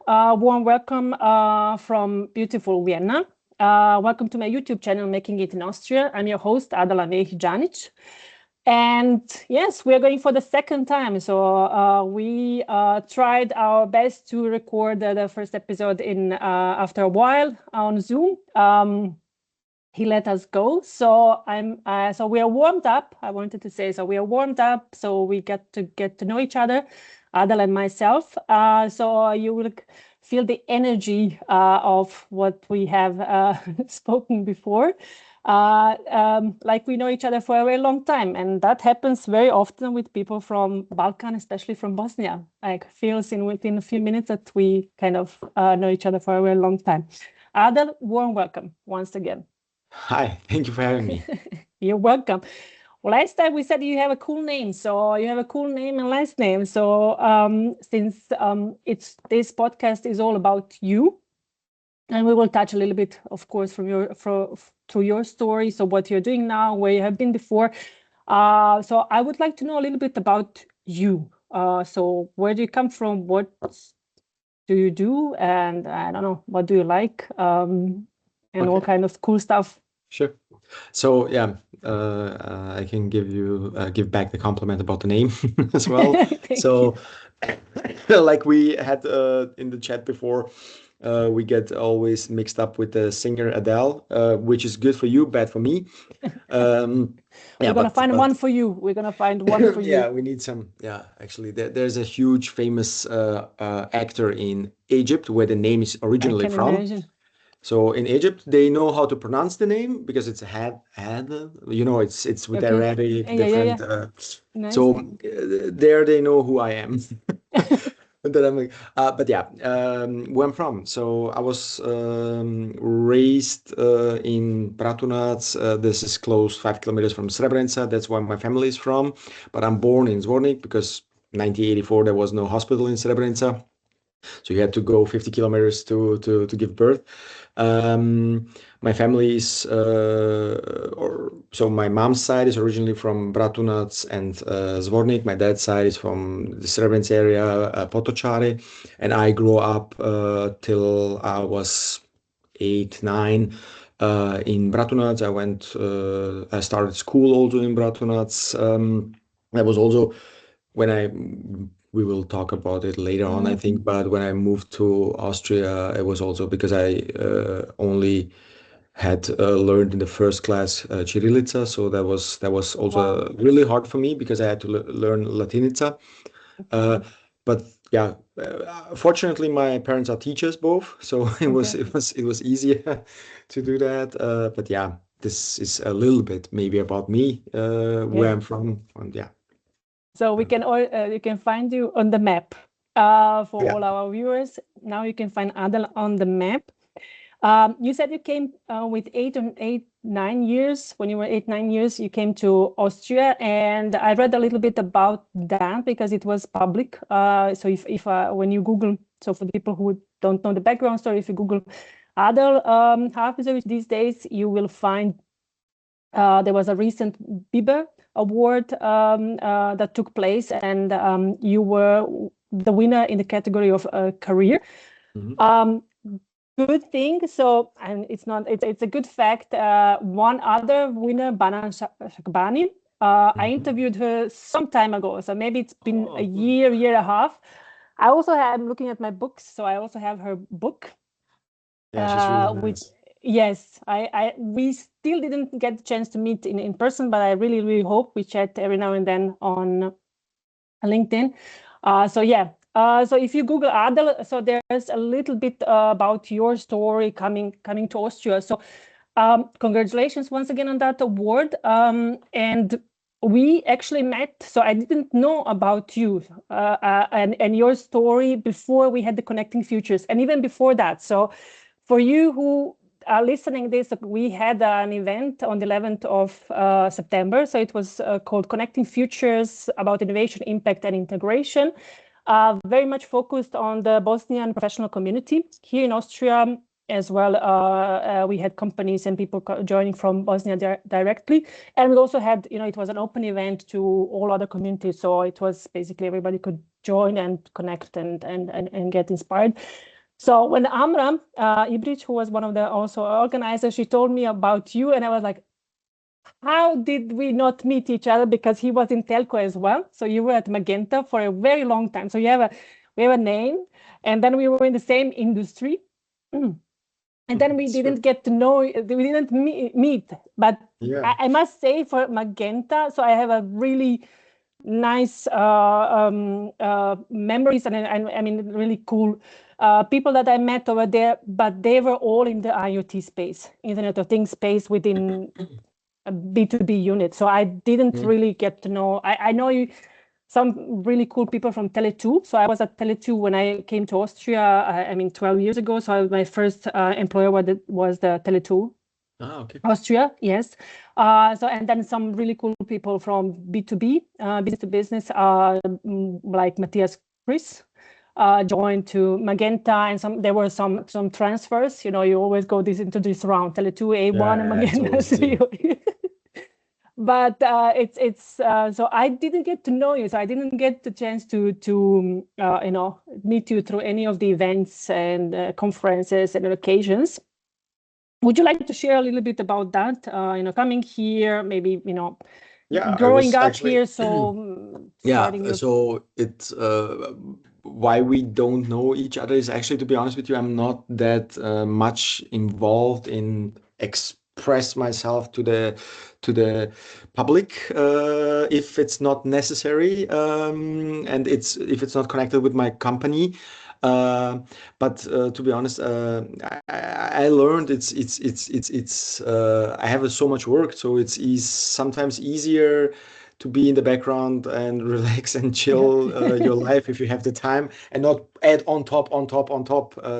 Warm welcome from beautiful Vienna. Welcome to my YouTube channel, Making It in Austria. I'm your host, Adela. And yes, we are going for the second time. So we tried our best to record the first episode in after a while on Zoom. He let us go. So so we are warmed up. I wanted to say, so we are warmed up. So we get to know each other, Adel and myself. So you will feel the energy of what we have spoken before. Like we know each other for a very long time, and that happens very often with people from Balkan, especially from Bosnia. Like feels within a few minutes that we kind of know each other for a very long time. Adel, warm welcome once again. Hi, thank you for having me. You're welcome. Well, last time we said you have a cool name, so you have a cool name and last name. So since this podcast is all about you, and we will touch a little bit, of course, through your story. So what you're doing now, where you have been before. So I would like to know a little bit about you. So where do you come from? What do you do? And I don't know, what do you like? And all kind of cool stuff. Sure. So yeah, I can give back the compliment about the name as well. So like we had in the chat before, we get always mixed up with the singer Adele, which is good for you, bad for me. We're gonna find one for you. We're gonna find one for you. Yeah, we need some. Yeah, actually, there's a huge famous actor in Egypt where the name is originally from. Imagine. So in Egypt, they know how to pronounce the name because it's you know, it's with Arabic, different. Nice. So there they know who I am. But yeah, where I'm from. So I was raised in Bratunac. This is close 5 kilometers from Srebrenica. That's where my family is from. But I'm born in Zvornik because 1984 there was no hospital in Srebrenica. So you had to go 50 kilometers to give birth. My family is, so my mom's side is originally from Bratunac and Zvornik. My dad's side is from the Srebrenica area, Potocari. And I grew up till I was 8, 9 in Bratunac. I started school also in Bratunac. That was also when we will talk about it later on, I think. But when I moved to Austria, it was also because I only had learned in the first class Cyrillica. So that was also really hard for me because I had to learn Latinica. But yeah, fortunately, my parents are teachers both, so it was easier to do that. But yeah, this is a little bit maybe about me, where I'm from, and yeah. So we can you can find you on the map for all our viewers. Now you can find Adel on the map. You said you came with 9 years. When you were 8, 9 years, you came to Austria, and I read a little bit about that because it was public. So if when you Google, so for the people who don't know the background story, if you Google Adel Hafizovic these days, you will find there was a recent BIBER Award that took place, and you were the winner in the category of career. Good thing. So, and it's a good fact. One other winner, Banan Shakbani, I interviewed her some time ago. So maybe it's been a year and a half. I also I'm looking at my books, so I also have her book. Yeah, she's really nice. Yes, we still didn't get the chance to meet in person, but I really hope we chat every now and then on LinkedIn. So yeah, so if you Google Adel, so there's a little bit about your story coming to Austria. So congratulations once again on that award. And we actually met, so I didn't know about you and your story before we had the Connecting Futures, and even before that. So for you who are listening this, we had an event on the 11th of September. So it was called Connecting Futures, about innovation, impact, and integration. Very much focused on the Bosnian professional community here in Austria as well. We had companies and people joining from Bosnia directly. And we also had, it was an open event to all other communities. So it was basically everybody could join and connect and get inspired. So when Amra Ibric, who was one of the also organizers, she told me about you, and I was like, how did we not meet each other? Because he was in telco as well. So you were at Magenta for a very long time. So we have a name, and then we were in the same industry. And then we didn't get to know, we didn't meet. But Yeah. I must say for Magenta, so I have a really nice memories, and I mean, really cool people that I met over there, but they were all in the IoT space, Internet of Things space within a B2B unit. So I didn't really get to know, I know you, some really cool people from Tele2. So I was at Tele2 when I came to Austria, I mean, 12 years ago. So my first employer was the Tele2. Okay. Austria, yes. So and then some really cool people from B2B, business to business, like Matthias Chris, joined to Magenta, and there were some transfers. You know, you always go into this round, Tele2, A1, and Magenta. But it's so I didn't get to know you, so I didn't get the chance to you know, meet you through any of the events and conferences and occasions. Would you like to share a little bit about that? You know, coming here, maybe, you know, growing up here, so starting your... So it's why we don't know each other is actually, to be honest with you, I'm not that much involved in express myself to the public if it's not necessary, and if it's not connected with my company. But to be honest, I learned it's I have so much work, so it's sometimes easier to be in the background and relax and chill your life if you have the time, and not add on top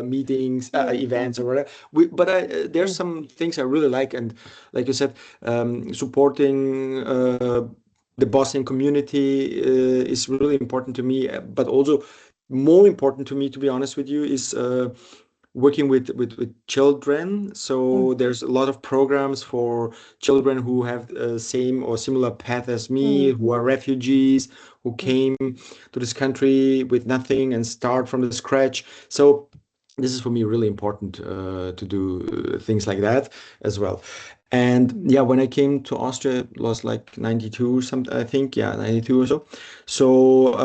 meetings, events or whatever. But there's some things I really like, and like you said, supporting the Bosnian community is really important to me. But also more important to me, to be honest with you, is working with children. So there's a lot of programs for children who have same or similar path as me, who are refugees, who came to this country with nothing and start from the scratch. So this is for me really important to do things like that as well. And yeah, when I came to Austria, it was like 92 or something, I think, yeah, 92 or so. So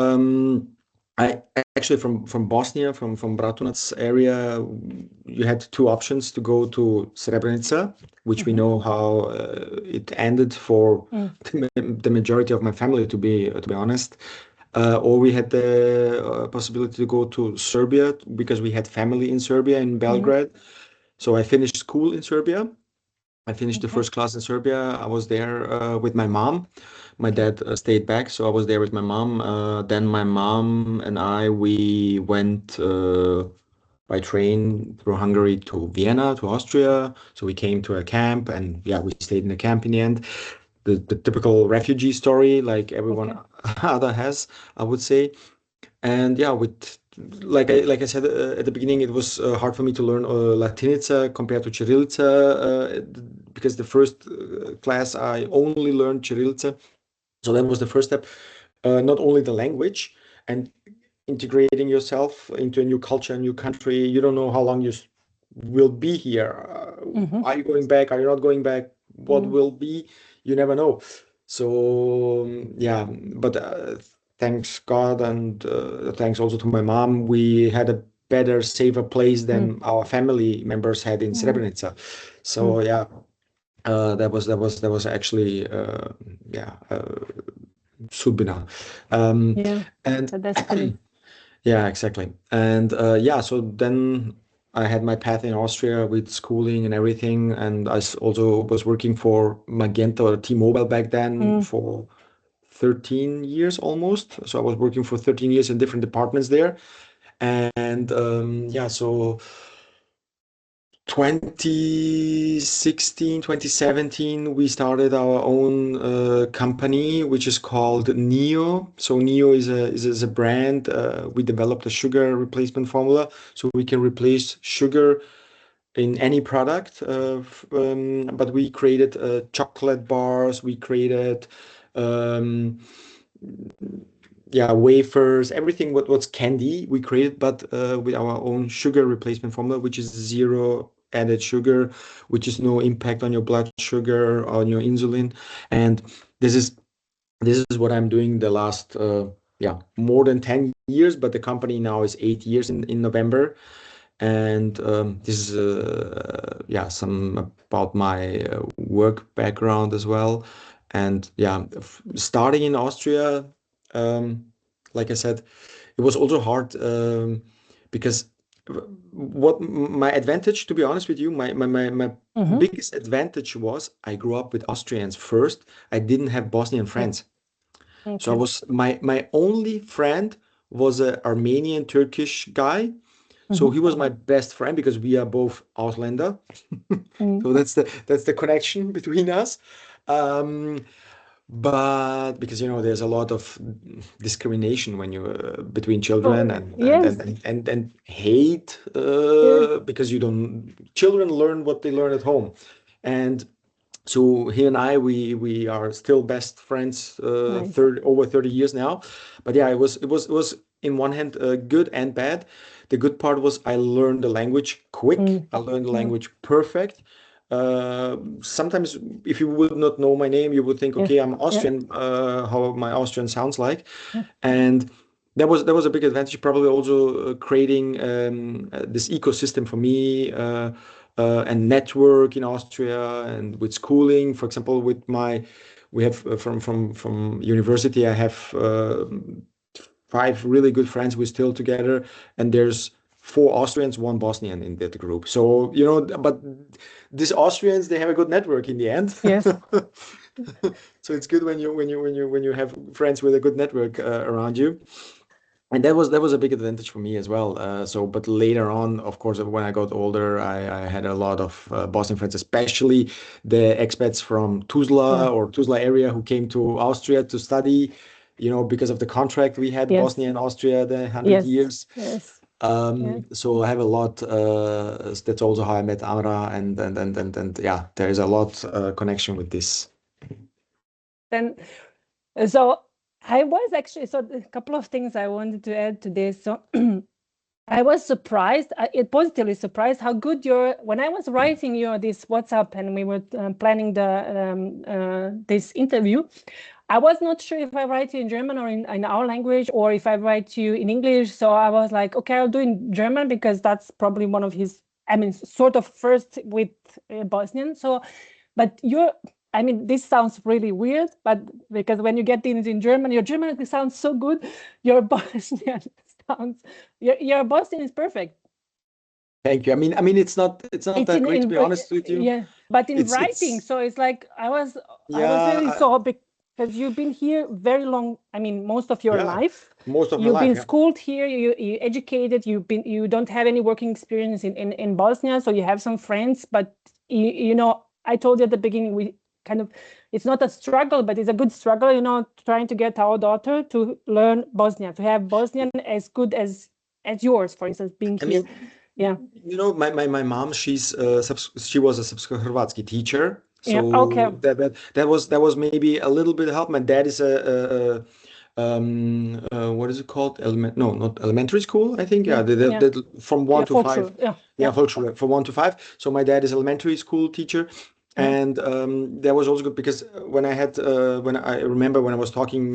I actually from Bosnia, from Bratunac area, you had two options to go to Srebrenica, which we know how it ended for the majority of my family, to be honest. Or we had the possibility to go to Serbia because we had family in Serbia, in Belgrade. So I finished school in Serbia. I finished the first class in Serbia. I was there with my mom. My dad stayed back, so I was there with my mom. Then my mom and we went by train through Hungary to Vienna, to Austria. So we came to a camp, and yeah, we stayed in the camp in the end. The typical refugee story, like everyone other has, I would say. And yeah, with like I said at the beginning, it was hard for me to learn Latinica compared to Cyrillica because the first class I only learned Cyrillica. So that was the first step. Not only the language and integrating yourself into a new culture, a new country. You don't know how long you will be here. Are you going back? Are you not going back? What will be? You never know. So yeah, but thanks God, and thanks also to my mom, we had a better, safer place than our family members had in Srebrenica. So yeah, that was actually Sudbina. Yeah, And the destiny. yeah, exactly. And yeah, so then I had my path in Austria with schooling and everything, and also was working for Magenta or T-Mobile back then for 13 years almost. So I was working for 13 years in different departments there. And yeah, so 2016, 2017, we started our own company, which is called NEO. So NEO is a brand. We developed a sugar replacement formula, so we can replace sugar in any product. But we created chocolate bars. We created yeah, wafers, everything what's candy we created, but with our own sugar replacement formula, which is zero added sugar, which is no impact on your blood sugar, on your insulin. And this is what I'm doing the last yeah, more than 10 years, but the company now is 8 years in November. And this is yeah, some about my work background as well. And yeah, starting in Austria, um, like I said, it was also hard because what my advantage, to be honest with you, my biggest advantage was I grew up with Austrians first. I didn't have Bosnian friends. So I Okay. was my only friend was a Armenian Turkish guy. So he was my best friend because we are both Ausländer. So that's the connection between us. Um, but because there's a lot of discrimination when you between children Oh, yes. and hate Yes. because you don't children learn what they learn at home. And so he and I, we are still best friends, Nice. over 30 years now. But yeah, it was in one hand good and bad. The good part was I learned the language quick. I learned the language perfect. Sometimes if you would not know my name, you would think, Yes. okay, I'm Yeah. Austrian, how my Austrian sounds like. And that was a big advantage, probably also creating this ecosystem for me and network in Austria and with schooling. For example, we have from university, I have 5 really good friends. We're still together, and there's 4 Austrians, 1 Bosnian in that group. So but these Austrians, they have a good network in the end. Yes. So it's good when you have friends with a good network around you. And that was a big advantage for me as well. But later on, of course, when I got older, I had a lot of Bosnian friends, especially the expats from Yeah. Tuzla or Tuzla area who came to Austria to study, because of the contract we had, Yes. Bosnia and Austria, the 100 Yes. years. Yes. Yeah. So I have a lot. That's also how I met Amra, and yeah, there is a lot connection with this. Then, so I was actually, so a couple of things I wanted to add to this. So I was surprised, positively surprised how good when I was writing this WhatsApp and we were planning this interview, I was not sure if I write you in German or in our language or if I write you in English. So I was like, okay, I'll do in German because that's probably one of his, sort of first with Bosnian. So, but this sounds really weird, but because when you get in German, your German sounds so good, your Bosnian sounds, your Bosnian is perfect. Thank you. It's not that great, to be honest with you. Yeah, but in writing, It's so it's like I was really yeah, so because you've been here very long. Most of your yeah, life. most of my You've life. been Yeah. schooled here. You educated. You don't have any working experience in Bosnia, so you have some friends. But I told you at the beginning, we kind of, it's not a struggle, but it's a good struggle. Trying to get our daughter to learn Bosnian, to have Bosnian as good as yours, for instance, being I here. mean, Yeah. my mom, she was a Srpsko-Hrvatski teacher, Yeah. Okay. so that was maybe a little bit of help. My dad is what is it called? No, not elementary school, I think. Yeah, Yeah. from one Yeah. to five. Volksschule. Yeah. Yeah, Yeah. Volksschule, from 1 to 5. So my dad is elementary school teacher, Yeah. and that was also good because when I remember when I was talking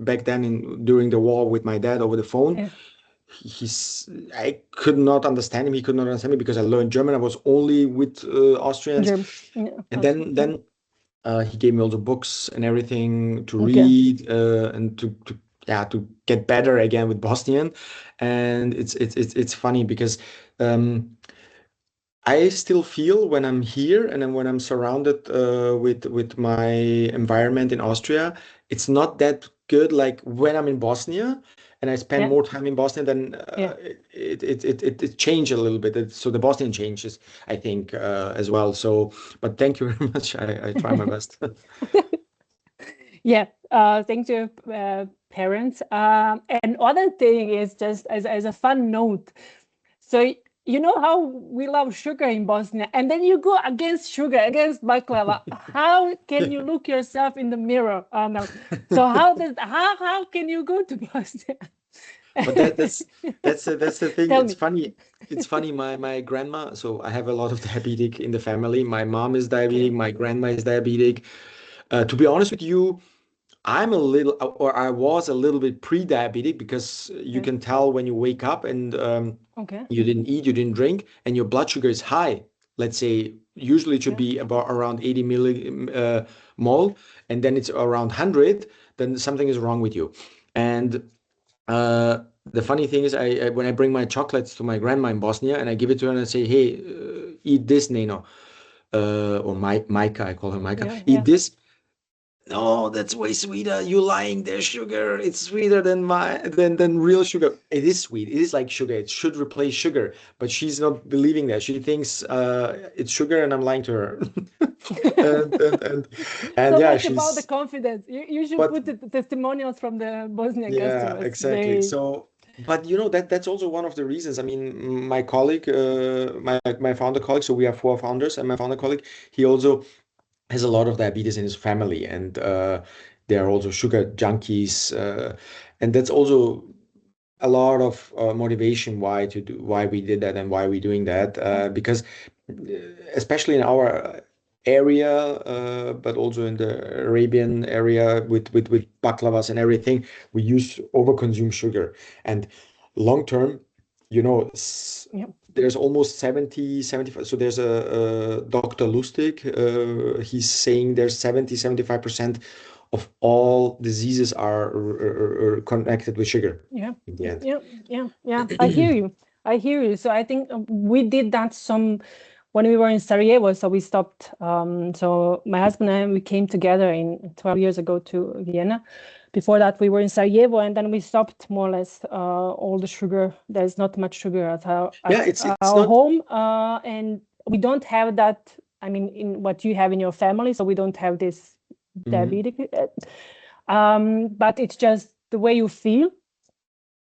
back then during the war with my dad over the phone, Yeah. I could not understand him. He could not understand me because I learned German. I was only with Austrians, German. Yeah. and then he gave me all the books and everything to Okay. read and to get better again with Bosnian. And it's funny because I still feel when I'm here and then when I'm surrounded with my environment in Austria, it's not that good like when I'm in Bosnia and I spend Yeah. more time in Bosnia, then Yeah. it changed a little bit. So the Bosnian changes, I think, as well. So, but thank you very much. I try my best. Yeah. Thanks to your parents. And other thing is just as a fun note. So you know how we love sugar in Bosnia, and then you go against sugar, against baklava. How can you look yourself in the mirror? No. So how can you go to Bosnia? But that's the thing. Tell It's me. funny. It's funny. My grandma. So I have a lot of diabetic in the family. My mom is diabetic. Okay. My grandma is diabetic. To be honest with you, I'm a little, or I was a little bit pre-diabetic because you Okay. can tell when you wake up and Okay. you didn't eat, you didn't drink, and your blood sugar is high. Let's say usually it should Yeah. be about around 80 millimole, and then it's around 100, then something is wrong with you. And the funny thing is, when I bring my chocolates to my grandma in Bosnia and I give it to her and I say, "Hey, eat this, Neno," or Micah, I call her Micah, Yeah. eat Yeah. this. No, that's way sweeter. You lying. There's sugar. It's sweeter than than real sugar. It is sweet. It is like sugar. It should replace sugar. But she's not believing that. She thinks it's sugar, and I'm lying to her. and, and and and So yeah, much about the she's. confidence. You should But put the testimonials from the Bosnian yeah, customers. exactly. So, but you know that's also one of the reasons. I mean, my colleague, my founder colleague. So we have four founders, and my founder colleague, he also has a lot of diabetes in his family, and they are also sugar junkies, and that's also a lot of motivation why we did that and why we're doing that, because especially in our area, but also in the Arabian area with baklavas and everything, we use overconsume sugar, and long term, you know. Yeah. There's almost 75. So there's a Dr. Lustig. He's saying there's 75% of all diseases are connected with sugar Yeah. in the end. Yeah. Yeah. Yeah. I hear you. I hear you. So I think we did that when we were in Sarajevo. So we stopped. So my husband and I, we came together 12 years ago to Vienna. Before that, we were in Sarajevo, and then we stopped more or less all the sugar. There's not much sugar at Yeah, it's our not. home, and we don't have that. I mean, in what you have in your family, so we don't have this Mhm. diabetic. But it's just the way you feel,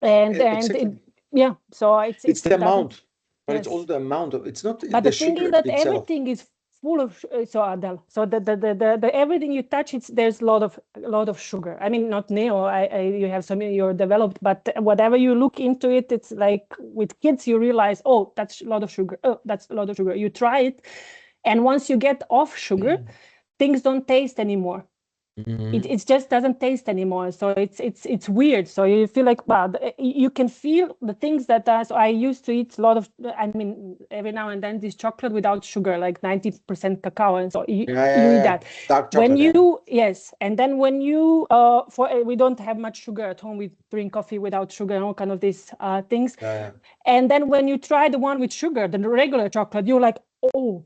and Exactly. yeah. So It's it the doesn't. amount, but it's also Yes. the amount of. It's not But the the thing is sugar that itself. everything is full of so Adel. So the everything you touch, there's a lot of sugar. I mean, not Neo. You have some you're developed, but whatever you look into it, it's like with kids you realize, oh, that's a lot of sugar. Oh, that's a lot of sugar. You try it, and once you get off sugar, things don't taste anymore. Mhm. It just doesn't taste anymore. So it's weird. So you feel like, wow, you can feel the things that so I used to eat a lot of, I mean, every now and then this chocolate without sugar, like 90% cacao, and so Yeah, you yeah, eat yeah. that. Dark When chocolate. Yeah. you yes, and then when you we don't have much sugar at home. We drink coffee without sugar and all kind of these things. Yeah, And then when you try the one with sugar, the regular chocolate, you're like, oh,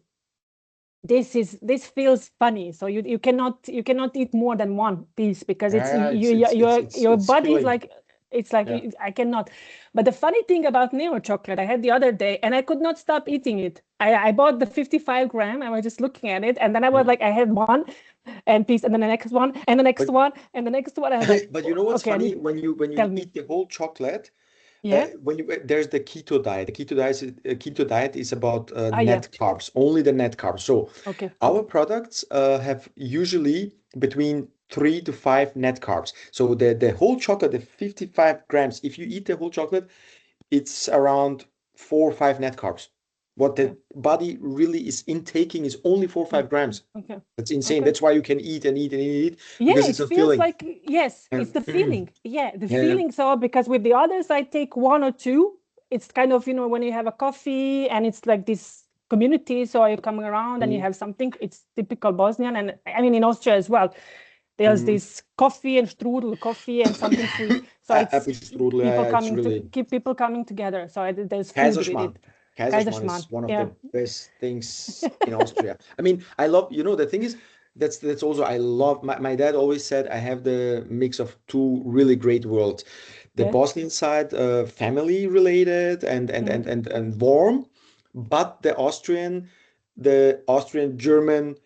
this feels funny. So you cannot eat more than one piece because it's yeah. your It's body is filling. like, it's like Yeah. I cannot. But the funny thing about Neo chocolate I had the other day, and I could not stop eating it. I bought the 55 gram. I was just looking at it, and then I was like, I had one and piece, and then the next one, and the next But one, and the next one. I was like, but you know what's okay, I funny? need, When you tell me. eat the whole chocolate, Yeah. when you there's the keto diet. Keto diet is about Yeah. net carbs, only the net carbs. So Okay. our products have usually between 3 to 5 net carbs. So the whole chocolate, the 55 grams, if you eat the whole chocolate, it's around 4 or 5 net carbs. What Okay. the body really is intaking is only 4 or 5 grams. Okay. That's insane. Okay. That's why you can eat and eat and eat Yeah, because it it's a feels filling. like, yes, it's And the feeling. Yeah, the yeah, feeling. So because with the others, I take one or two. It's kind of, when you have a coffee and it's like this community. So you're coming around and you mm, have something. It's typical Bosnian. And I mean, in Austria as well, there's mm. this coffee and strudel coffee and something sweet. So it's Apple strudel, yeah, it's really keep people coming together. So there's food with Kaiserschmarrn. it. Kaiserschmarrn Kaiserschmarrn. is one of Yeah. the best things in Austria. I mean, I love, the thing is, that's also I love my dad always said I have the mix of two really great worlds. The Yeah. Bosnian side, family related Mm. and warm, but the Austrian German,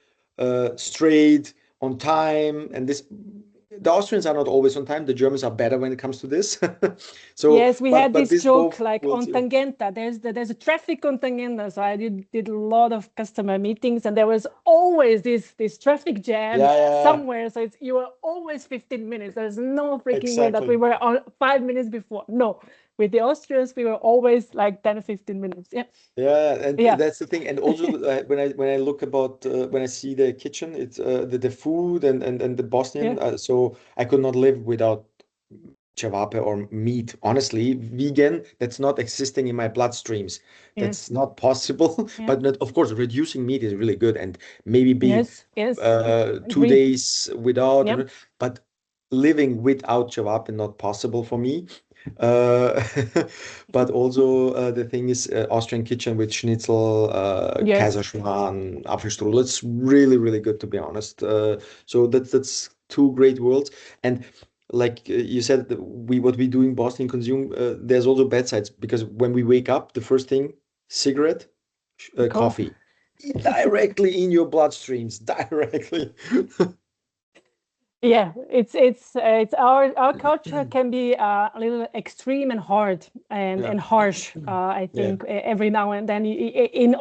straight on time, and this the Austrians are not always on time. The Germans are better when it comes to this. So, yes, we had this joke both like on Tangenta. There's a traffic on Tangenta, so I did a lot of customer meetings, and there was always this traffic jam somewhere. So you were always 15 minutes. There's no freaking way that we were on 5 minutes before. No, with the Austrians, we were always like 10 or 15 minutes. Yeah. Yeah, and that's the thing. And also when I look about when I see the kitchen, it's the food and the Bosnian. So I could not live without cevape or meat. Honestly, vegan, that's not existing in my bloodstreams. That's not possible. But of course, reducing meat is really good, and maybe be 2 days without. But living without cevape not possible for me. But also the thing is Austrian kitchen with schnitzel, Kaiserschmarrn, Apfelstrudel. It's really, really good, to be honest. So that's two great worlds. And like you said, what we do in Boston consume, there's also bad sides, because when we wake up, the first thing, cigarette, coffee, directly in your bloodstreams, directly. Yeah, it's our culture can be a little extreme and hard and harsh. I think every now and then, in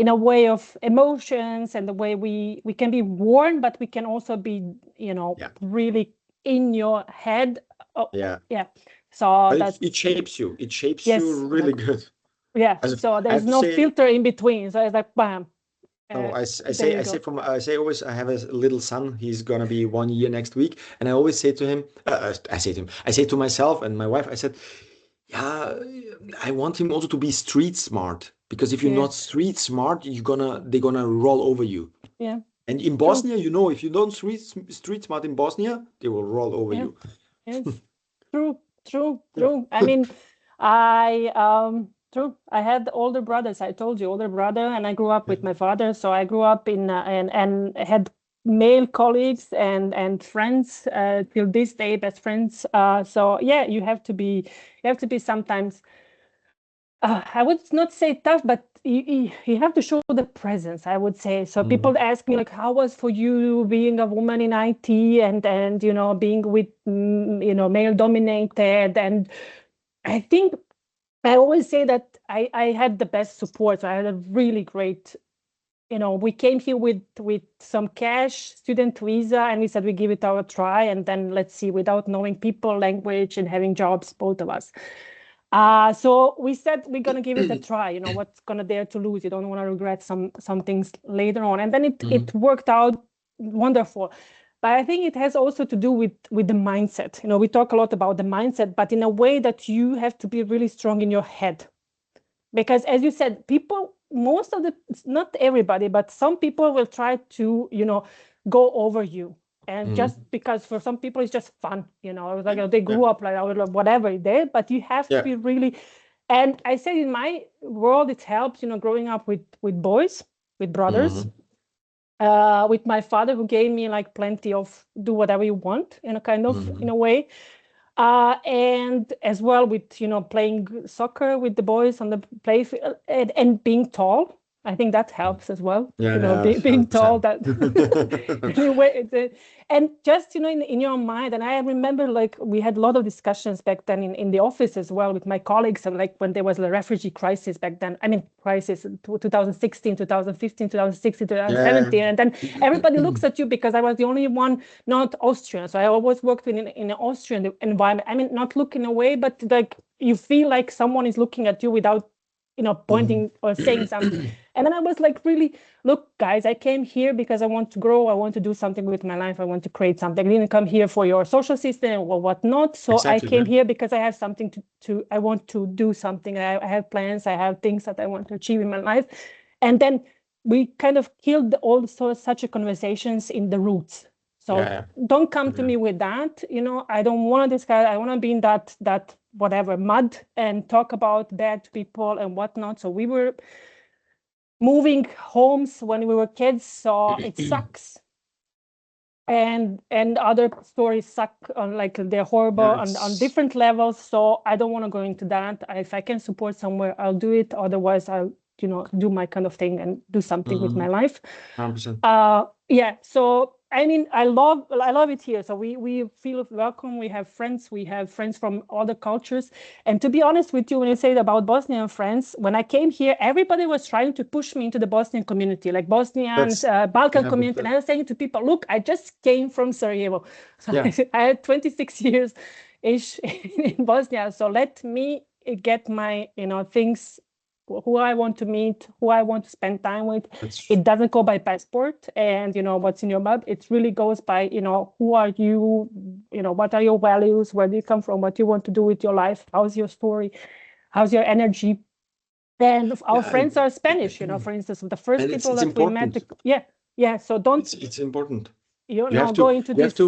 a way of emotions and the way we can be warm, but we can also be really in your head. So but it shapes you. It shapes you really good. Yeah. So there's no filter in between. So it's like bam. I say always, I have a little son. He's gonna be 1 year next week, and I always say to him, I say to myself and my wife, I said, yeah, I want him also to be street smart, because if you're not street smart, they're gonna roll over you. Yeah. And in Bosnia, if you don't street smart in Bosnia, they will roll over you. Yes. True. I mean, True. I had older brothers. I told you, older brother, and I grew up with my father. So I grew up in and had male colleagues and friends till this day, best friends. So yeah, you have to be sometimes. I would not say tough, but you have to show the presence, I would say. So people ask me like, how was for you being a woman in IT and being with male dominated, and I think I always say that I had the best support. So I had a really great, we came here with some cash, student visa, and we said we give it our try, and then let's see, without knowing people, language, and having jobs, both of us. So we said we're gonna give it a try. What's gonna dare to lose? You don't want to regret some things later on, and then it worked out wonderful. But I think it has also to do with the mindset. We talk a lot about the mindset, but in a way that you have to be really strong in your head. Because as you said, people, not everybody, but some people will try to, go over you. And just because for some people it's just fun, like they grew up like whatever they, but you have to be really, and I said in my world, it helps, growing up with boys, with brothers. With my father, who gave me like plenty of do whatever you want, kind of in a way, and as well with playing soccer with the boys on the playfield and being tall. I think that helps as well. Being tall. That anyway, and just in your mind. And I remember like we had a lot of discussions back then in the office as well with my colleagues, and like when there was the refugee crisis back then. I mean, crisis 2016, 2015, 2016, 2017, and then everybody looks at you because I was the only one not Austrian. So I always worked in an Austrian environment. I mean, not looking away, but like you feel like someone is looking at you without pointing or saying something. And then I was like, really, look, guys, I came here because I want to grow. I want to do something with my life. I want to create something. I didn't come here for your social system or whatnot. So I came here because I have something I want to do something. I have plans. I have things that I want to achieve in my life. And then we kind of killed all such conversations in the roots. So don't come to me with that. I don't want to discuss. I want to be in that whatever mud and talk about bad people and whatnot. So we were moving homes when we were kids, so it sucks. And other stories suck on like they're horrible on different levels. So I don't want to go into that. If I can support somewhere, I'll do it. Otherwise, I'll do my kind of thing and do something with my life. 100%. So I mean, I love it here. So we feel welcome. We have friends from other cultures. And to be honest with you, when you say about Bosnian friends, when I came here, everybody was trying to push me into the Bosnian community, like Bosnian, Balkan community. And I was saying to people, look, I just came from Sarajevo. So Yeah. I had 26 years ish in Bosnia. So let me get my, things, who I want to meet, who I want to spend time with. It doesn't go by passport and what's in your map. It really goes by who are you, what are your values, where do you come from, what you want to do with your life, how's your story, how's your energy. And our friends are Spanish, for instance, the first people that we met. So don't. It's important. You have to go into this.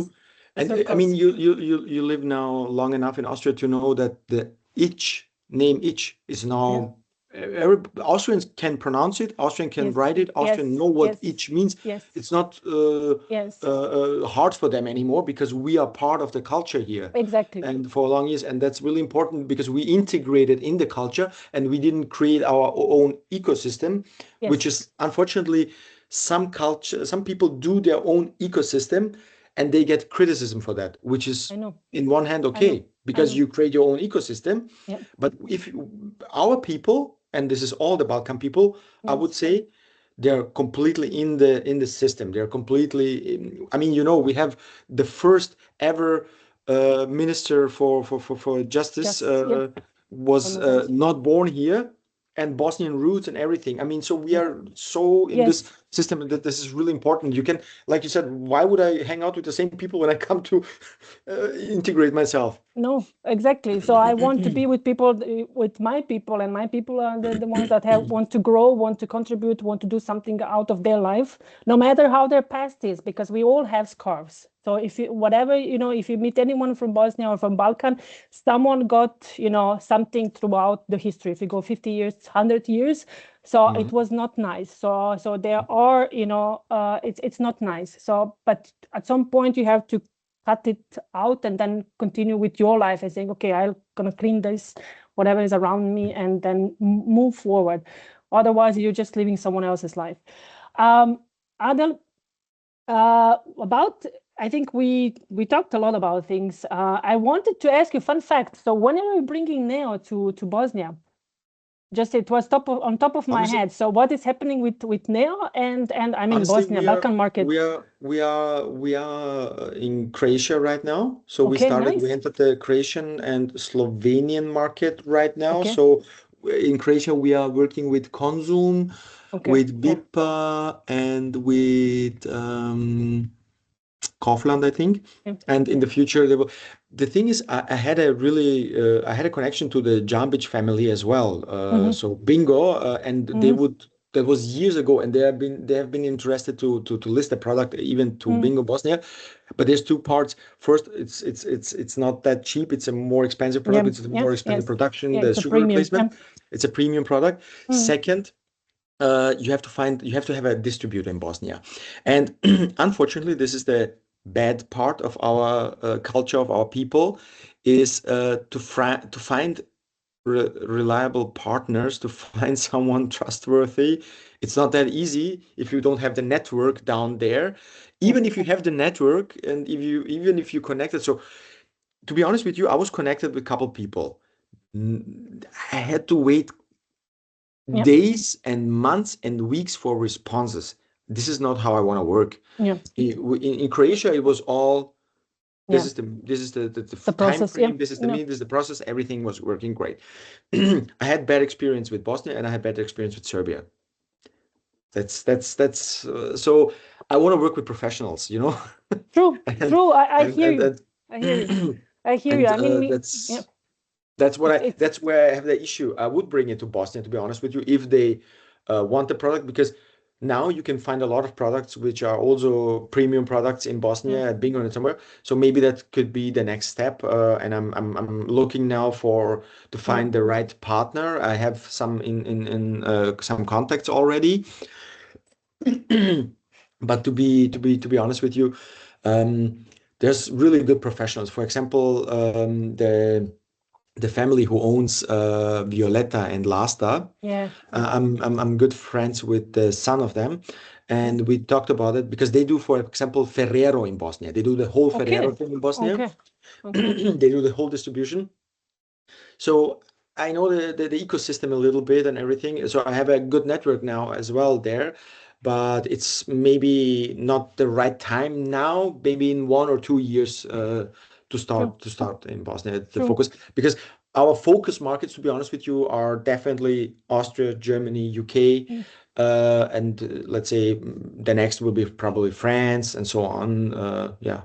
And I mean, you live now long enough in Austria to know that the name is now. Austrians can pronounce it. Austrian can write it. Austrian know what each means. It's not hard for them anymore because we are part of the culture here. Exactly. And for long years, and that's really important because we integrated in the culture and we didn't create our own ecosystem, which is unfortunately some people do their own ecosystem and they get criticism for that, which is in one hand okay because you create your own ecosystem. But if our people, and this is all the Balkan people, I would say they're completely in the system. They're completely. I mean, we have the first ever minister for justice was not born here, and Bosnian roots and everything. I mean, so we are so in this system that this is really important. You can, like you said, why would I hang out with the same people when I come to integrate myself? No, exactly. So I want to be with people, with my people, and my people are the ones that want to grow, want to contribute, want to do something out of their life, no matter how their past is, because we all have scars. So if you meet anyone from Bosnia or from Balkan, someone got, something throughout the history. If you go 50 years, 100 years, so it was not nice. So there are, it's not nice. So, but at some point you have to cut it out and then continue with your life and saying, okay, I'm gonna clean this, whatever is around me, and then move forward. Otherwise, you're just living someone else's life. Adel, I think we talked a lot about things. I wanted to ask you, fun fact. So when are you bringing NEO to Bosnia? Just it was on top of my head. So what is happening with NEO and I mean honestly, Bosnia, Balkan market? We are in Croatia right now. So we entered the Croatian and Slovenian market right now. So in Croatia we are working with Consum, with BIBER and with Kaufland, I think. And in the future the thing is, I had a connection to the Jambic family as well. So Bingo, and that was years ago, and they have been interested to list the product even to Bingo Bosnia. But there's two parts. First, it's not that cheap. It's a more expensive product. It's a more expensive production. The sugar replacement. It's a premium product. Second, you have to have a distributor in Bosnia, and unfortunately, this is the bad part of our culture of our people, is to find reliable partners, to find someone trustworthy. It's not that easy if you don't have the network down there. Even if you have the network and even if you connected. So to be honest with you, I was connected with a couple people. I had to wait days and months and weeks for responses. This is not how I want to work. In Croatia, it was all this is the time frame. This is the process. Everything was working great. I had bad experience with Bosnia and I had bad experience with Serbia. That's so I want to work with professionals, True. I hear you. I hear you. I mean, that's where I have the issue. I would bring it to Bosnia, to be honest with you, if they want the product, because now you can find a lot of products which are also premium products in Bosnia at Bingo and somewhere. So maybe that could be the next step. And I'm looking now to find the right partner. I have some in some contacts already. But to be honest with you, there's really good professionals. For example, the family who owns Violetta and Lasta. I'm good friends with the son of them, And we talked about it because they do, for example, Ferrero in Bosnia. They do the whole Ferrero thing in Bosnia. They do the whole distribution. So I know the ecosystem a little bit and everything. So I have a good network now as well there, but it's maybe not the right time now. Maybe in 1 or 2 years to start in Bosnia. The focus, because our focus markets, to be honest with you, are definitely Austria, Germany, UK, and let's say the next will be probably France and so on. Yeah.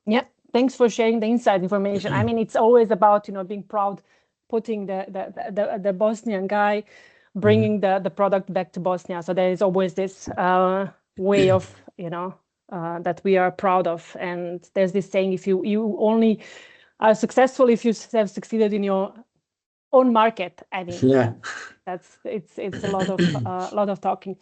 Yeah. Thanks for sharing the inside information. I mean, it's always about, being proud, putting the Bosnian guy, bringing the product back to Bosnia. So there is always this way of, that we are proud of. And there's this saying, if you only are successful if you have succeeded in your own market. I mean, yeah, it's a lot of talking.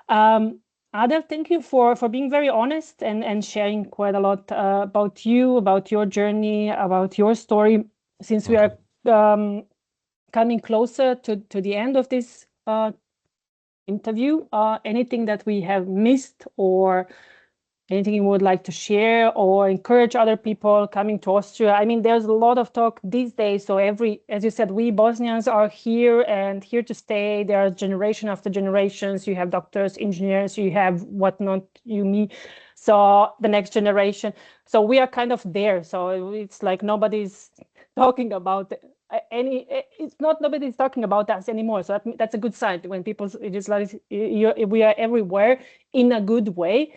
Adel, thank you for being very honest and sharing quite a lot about you, about your journey, about your story. Since we are coming closer to the end of this interview, anything that we have missed or anything you would like to share or encourage other people coming to Austria? I mean, there's a lot of talk these days. So as you said, we Bosnians are here and here to stay. There are generation after generations. You have doctors, engineers, you have whatnot, me. So the next generation. So we are kind of there. So it's like nobody's talking about nobody's talking about us anymore. So that's a good sign when people, it is like we are everywhere in a good way.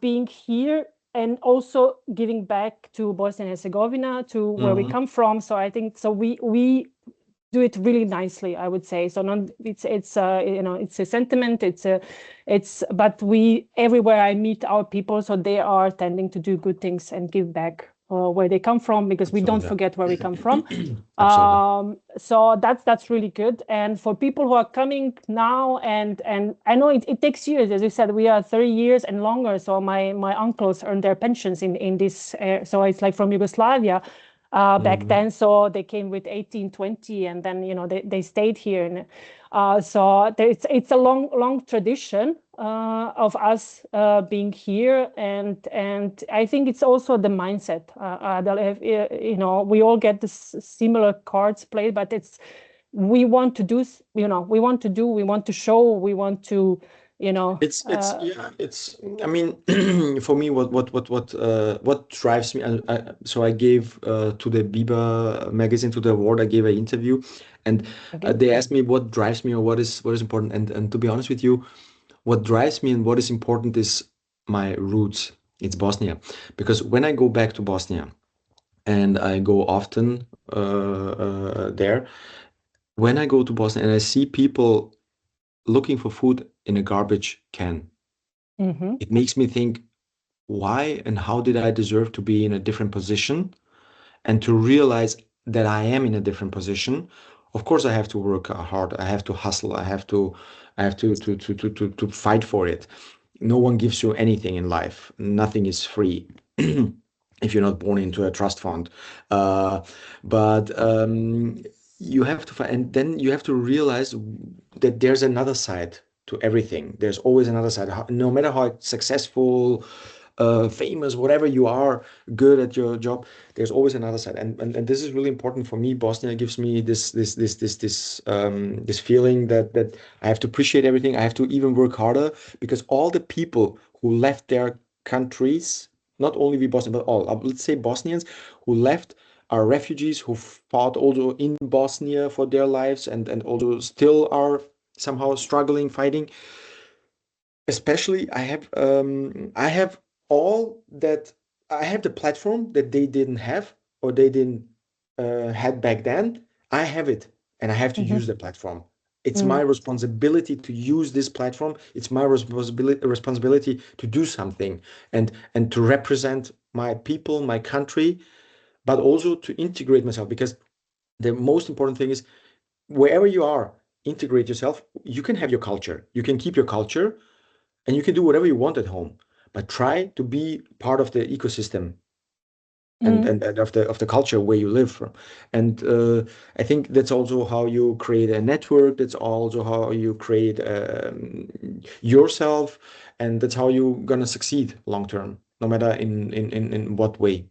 Being here and also giving back to Bosnia and Herzegovina, to where we come from. So I think we do it really nicely, I would say. So it's a sentiment. But we everywhere I meet our people, so they are tending to do good things and give back where they come from, because we don't forget where we come from. So that's really good. And for people who are coming now, and I know it takes years, as you said, we are 30 years and longer. So my uncles earned their pensions in this. So it's like from Yugoslavia back then. So they came with 18, 20, and then they stayed here. And so it's a long tradition of us being here, and I think it's also the mindset. We all get this similar cards played, but we want to do. We want to show. We want to. I mean, for me, what drives me, so I gave to the BIBER magazine, to the award, I gave an interview, and they asked me what drives me or what is important, and to be honest with you, what drives me and what is important is my roots. It's Bosnia, because when I go back to Bosnia, and I go often there, when I go to Bosnia and I see people looking for food in a garbage can, it makes me think, why and how did I deserve to be in a different position? And to realize that I am in a different position. Of course, I have to work hard. I have to hustle. I have to fight for it. No one gives you anything in life. Nothing is free if you're not born into a trust fund. But you have to find, and then you have to realize that there's another side to everything. There's always another side. No matter how successful, famous, whatever you are, good at your job, there's always another side. And this is really important for me. Bosnia gives me this feeling that I have to appreciate everything. I have to even work harder, because all the people who left their countries, not only we Bosnians, but all, let's say Bosnians who left, are refugees who fought also in Bosnia for their lives, and also still are somehow struggling, fighting. Especially, I have all that. I have the platform that they didn't have, or they didn't had back then. I have it, and I have to use the platform. It's my responsibility to use this platform. It's my responsibility to do something, and to represent my people, my country, but also to integrate myself. Because the most important thing is, wherever you are, integrate yourself. You can have your culture. You can keep your culture, and you can do whatever you want at home, but try to be part of the ecosystem. and of the culture where you live from. And I think that's also how you create a network. That's also how you create yourself, and that's how you're gonna succeed long term, no matter in what way.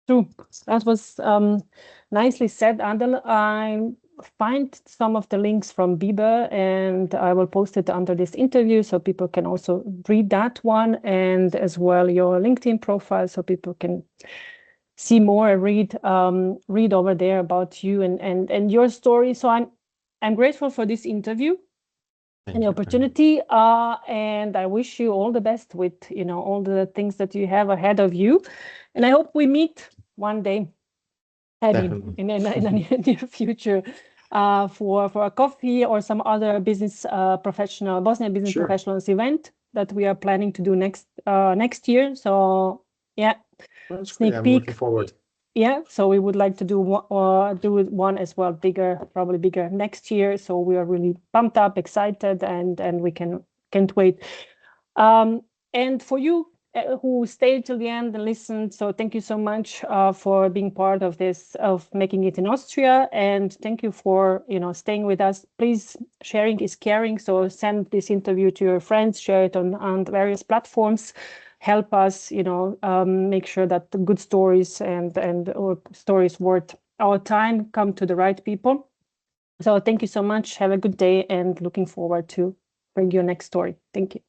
True. That was nicely said, Adel. I find some of the links from BIBER and I will post it under this interview so people can also read that one, and as well your LinkedIn profile so people can see more and read over there about you and your story. So I'm grateful for this interview and the opportunity, and I wish you all the best with all the things that you have ahead of you, and I hope we meet one day, Eddie, in the near future, for a coffee or some other business professional, Bosnian business professionals event that we are planning to do next year. So yeah, sneak I'm peek. looking forward. Yeah, so we would like to do one as well, probably bigger next year. So we are really pumped up, excited, and we can't wait. And for you who stayed till the end and listened, so thank you so much for being part of this, of making it in Austria, and thank you for staying with us. Please, sharing is caring. So send this interview to your friends, share it on various platforms. Help us, make sure that the good stories or stories worth our time come to the right people. So thank you so much. Have a good day, and looking forward to bring your next story. Thank you.